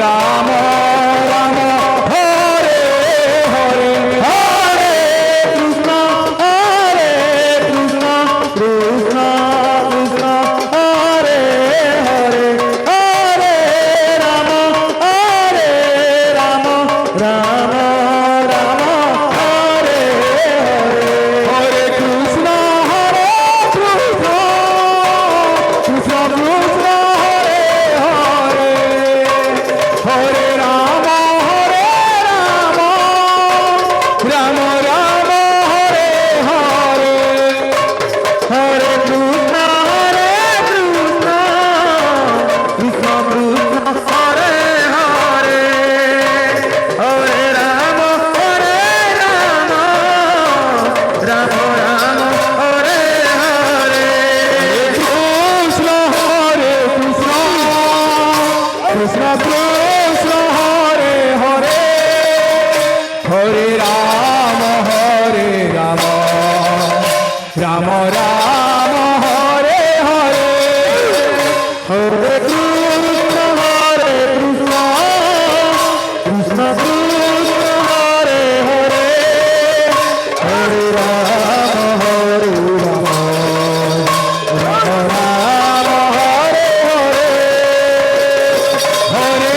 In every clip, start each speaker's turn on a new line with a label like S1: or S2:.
S1: Ram Ram Hare Hare Hare Krishna Krishna Krishna Hare Hare Hare Ram Ram Ram Ram Hare Hare Hare Krishna Krishna Krishna Krishna Hare Hare Hare Ram Ram Ram Hare Hare Hare Krishna Krishna Krishna Krishna Hare Hare Hare Ram Ram Ram Hare Hare Krishna Hare Krishna Krishna Krishna Hare Hare Hare Ram Ram Ram Hare Hare Hare Krishna Krishna Krishna Krishna Hare Hare Hare Ram Ram Ram Hare Hare Hare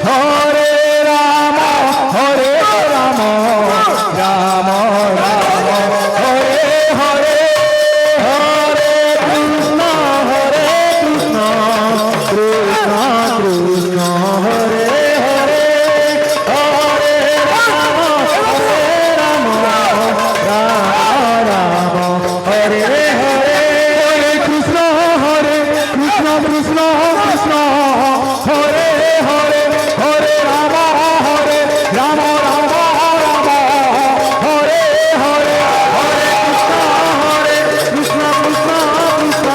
S1: Hare Ram Hare Ram Ram Ram Hare Hare Hare Krishna Krishna Krishna Krishna Hare Hare Hare Ram Ram Ram Hare Hare Krishna Krishna Krishna Krishna Hare Hare Hare Ram Ram Ram Hare Hare Hare Krishna Krishna Krishna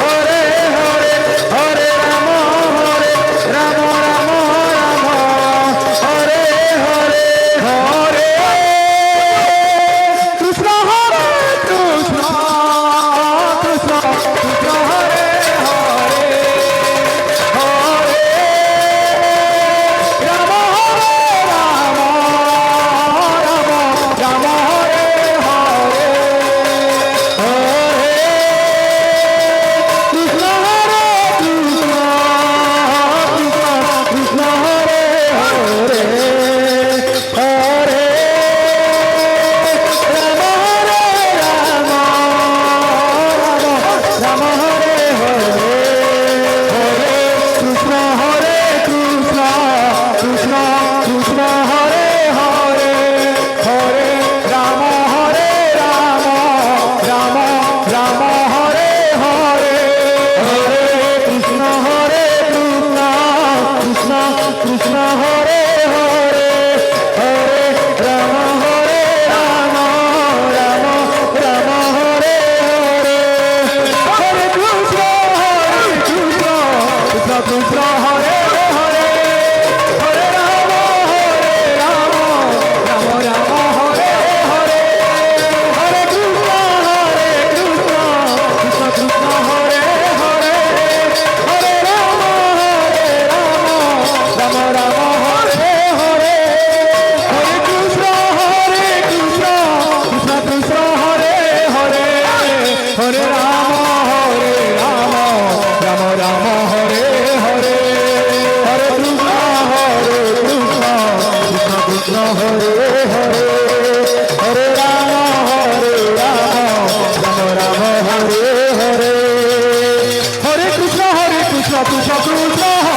S1: Hare Hare Hare Ram Ram Ram Hare Hare Hare Krishna Krishna Krishna Krishna Hare Hare Hare Ram Ram Ram Hare Hare Hare Krishna Krishna Krishna Krishna Hare Hare Hare Ram Ram Ram Hare Hare Hare Krishna Krishna Krishna Krishna Hare Hare Hare Ram Ram Ram Hare Hare Hare Krishna Krishna Krishna Krishna Hare Hare Hare Ram Ram Ram Hare Hare Hare Krishna Krishna Krishna Hare Hare Hare Ram Ram Ram Hare Hare Hare Krishna Krishna Krishna Hare Hare Hare Ram Ram Ram Hare Hare Hare Krishna Krishna Krishna Hare Hare Hare Ram Ram Ram Hare Hare Hare Krishna Krishna Krishna Hare Hare Hare Ram Ram Ram Hare Hare Hare Krishna Krishna Krishna